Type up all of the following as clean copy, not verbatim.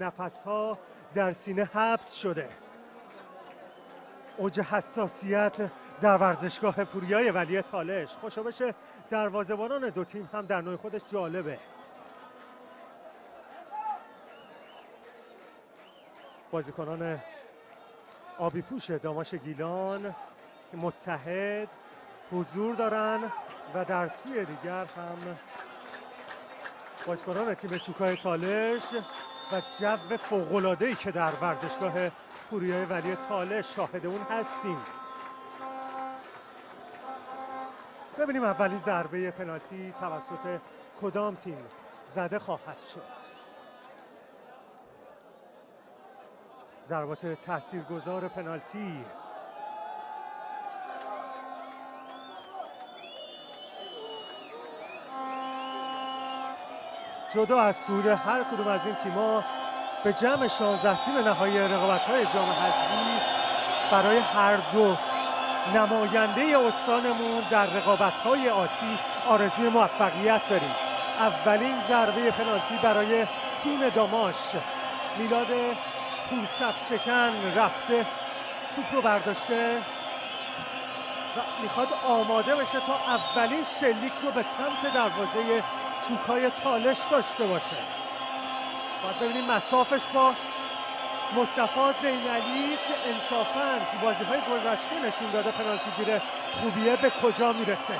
نفسها در سینه حبس شده. اوج حساسیت در ورزشگاه پوریای ولی تالش. خوشابش دروازه‌بانان دو تیم هم در نوع خودش جالبه. بازیکنان آبی پوش داماش گیلان متحد حضور دارن و در سوی دیگر هم بازیکنان تیم چوکای تالش و جو فوق‌العاده‌ای که در ورزشگاه پوریای ولی تالش شاهد اون هستیم. ببینیم اولین ضربه پنالتی توسط کدام تیم زده خواهد شد. ضربات تاثیرگذار پنالتی جدا از صعود هر کدوم از این تیم‌ها به جمع 16 تیم نهایی رقابت‌های جام حذفی برای هر دو نماینده استانمون در رقابت‌های آتی آرزوی موفقیت داریم. اولین ضربه پنالتی برای تیم داماش. میلاد پورصفشکن رفته توپ رو برداشته و میخواد آماده بشه تا اولین شلیک رو به سمت دروازه چوکای تالش داشته باشه. باید ببینیم مسافش با مصطفی زینعلی که انصافاً تو بازی‌های گذشته نشون داده پنالتی گیر خوبیه به کجا میرسه.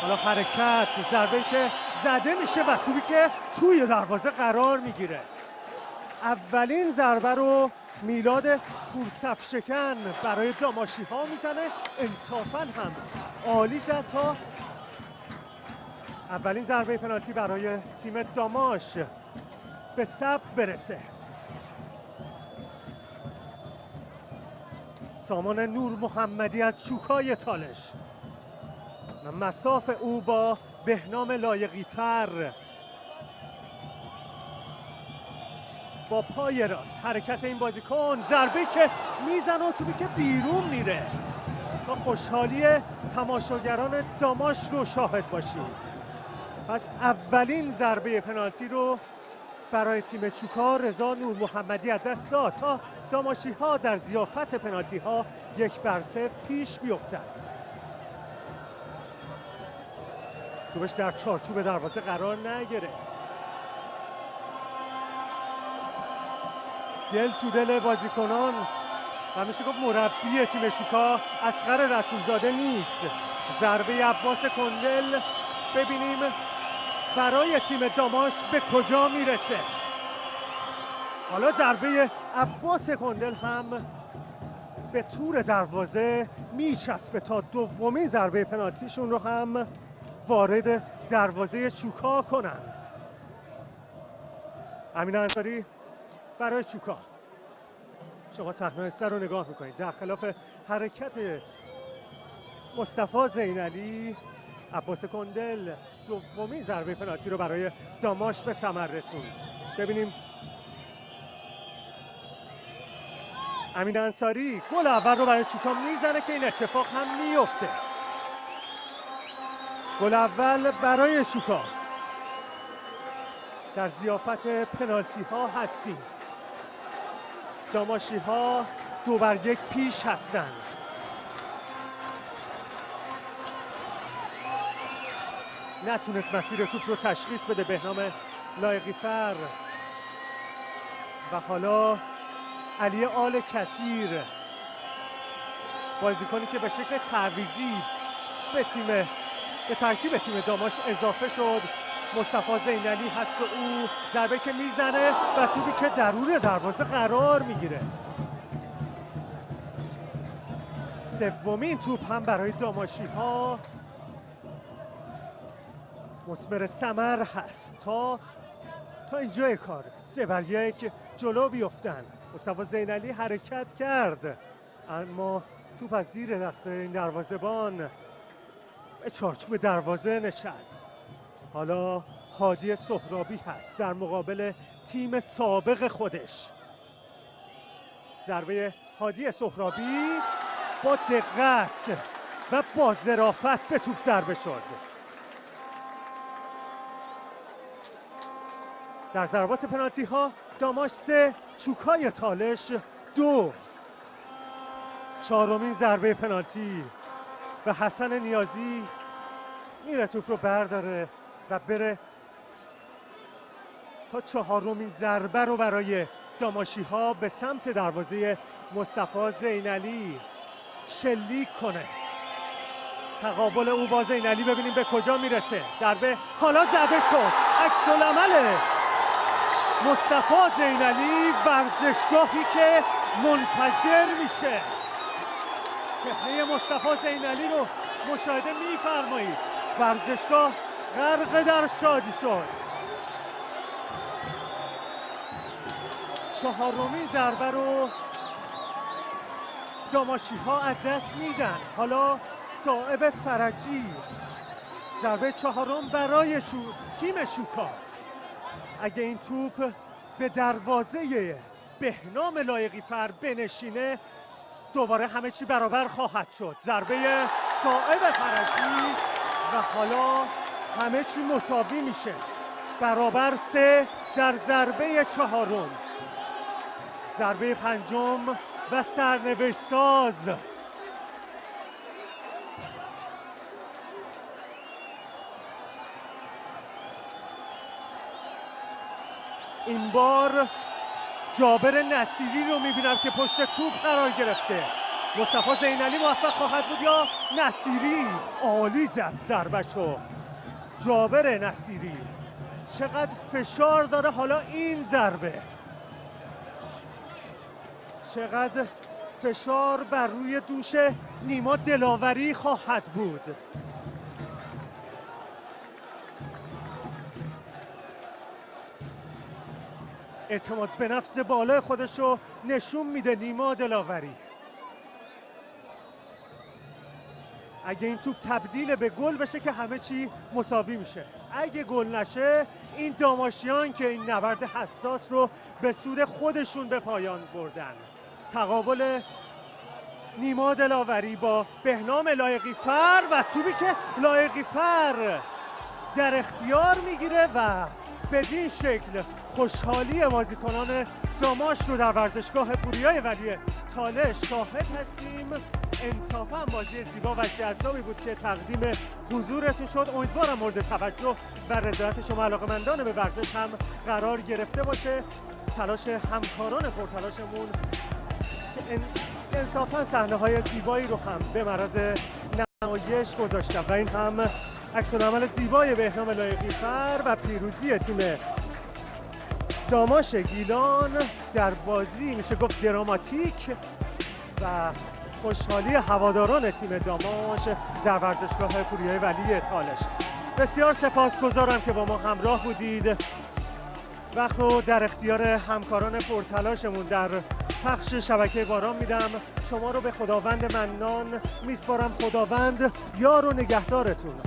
حالا حرکت، ضربه‌ای که زده میشه و توپی که توی دروازه قرار میگیره. اولین ضربه رو میلاد پورصفشکن برای داماشی ها میزنه. انصافاً هم عالی زد تا اولین ضربه پنالتی برای تیم داماش به ثبت برسه. سامان نور محمدی از چوکای تالش و مساف او با بهنام لایقی‌تر با پای راست. حرکت این بازیکن، ضربه که میزنه و توپی که بیرون میره. تا خوشحالی تماشاگران داماش رو شاهد باشیم. پس اولین ضربه پنالتی رو برای تیم چوکا رضا نور محمدی از دست داد تا داماشی ها در ضیافت پنالتی ها 1-0 پیش بیفتن. توپش در چارچوب دروازه قرار نگرفت. دل تو دل بازیکنان و میشه گفت مربی تیم چوکا اصغر رسولزاده نیست. ضربه عباس کندل ببینیم برای تیم داماش به کجا میرسه. حالا ضربه عباس کندل هم به تور دروازه میچسبه تا دومین ضربه پنالتیشون رو هم وارد دروازه چوکا کنن. امین انصاری برای چوکا. شما صحنه رو نگاه میکنید. در خلاف حرکت مصطفی زینعلی، عباس کندل دومین ضربه پنالتی رو برای داماش به ثمر رسوند. ببینیم امین انصاری گل اول رو برای چوکا میزنه که این اتفاق هم میفته. گل اول برای چوکا. در ضیافت پنالتی ها هستیم. داماشی ها 2-1 پیش هستند. نتونست مسیر توپ رو تشخیص بده بهنام لایقی‌تر و حالا علی آل کثیر بازیکنی که به شکل تعویضی به ترکیب تیم داماش اضافه شد. مصطفی زینعلی هست و او ضربه که میزنه و توپی که درون دروازه قرار میگیره. سومین توپ هم برای داماشی ها مثمر ثمر هست. تا اینجای کار 3-1 جلو بیفتن. مصطفی زینعلی حرکت کرد اما توپ از زیر دست این دروازه‌بان به چارچوب دروازه نشست. حالا هادی سهرابی هست در مقابل تیم سابق خودش. ضربه هادی سهرابی با دقت و با ظرافت به توپ ضربه شد. در ضربات پنالتی ها داماش 3، چوکای تالش 2. چهارمین ضربه پنالتی و حسن نیازی میره توپ رو برداره و بره تا چهارمین ضربه رو برای داماشی ها به سمت دروازه مصطفی زینالی شلیک کنه. تقابل او با زینالی ببینیم به کجا میرسه. ضربه حالا زده شد. عکس‌العمل مصطفی زینالی، ورزشگاهی که منفجر میشه. چهره مصطفی زینالی رو مشاهده میفرمایید. ورزشگاه غرق در شادی شد. چهارمین ضربه رو داماشی ها از دست میدن. حالا صائب فرجی، ضربه چهارم برای تیم شوکا. اگه این توپ به دروازه بهنام لایقی فر بنشینه دوباره همه چی برابر خواهد شد. ضربه صائب فرجی و حالا همه چی مساوی میشه. برابر 3 در ضربه چهارم. ضربه پنجم و سرنوشت ساز. این بار جابر نصیری رو میبینم که پشت توپ قرار گرفته. مصطفی زینالی موفق خواهد بود یا نصیری؟ عالی زد ضربه‌شو جابر نصیری. چقدر فشار داره حالا این ضربه، چقدر فشار بر روی دوش نیما دلاوری خواهد بود. اعتماد به نفس بالای خودشو نشون میده نیما دلاوری. اگه این توپ تبدیل به گل بشه که همه چی مساوی میشه. اگه گل نشه این داماشیان که این نبرد حساس رو به سود خودشون به پایان بردن. تقابل نیما دلاوری با بهنام لایقی فر و توپی که لایقی فر در اختیار میگیره و بدین شکل خوشحالی بازیکنان داماش رو در ورزشگاه پوریای ولی تالش شاهد هستیم. انصافا بازی زیبا و جذابی بود که تقدیم حضورتون شد. امیدوارم مورد توجه و رضایت شما علاقه‌مندان به ورزش هم قرار گرفته باشه. تلاش همکاران پرتلاشمون که انصافا صحنه‌های زیبایی رو هم به معرض نمایش گذاشتن و این هم عکس‌العمل زیبای بهنام لایقی فر و پیروزی تیم داماش گیلان در بازی میشه گفت دراماتیک و خوشحالی هواداران تیم داماش در ورزشگاه پوریای ولی تالش. بسیار سپاسگزارم که با ما همراه بودید. وقت رو در اختیار همکاران پرتلاشمون در پخش شبکه باران میدم. شما رو به خداوند منان میسپارم. خداوند یار و نگهدارتون.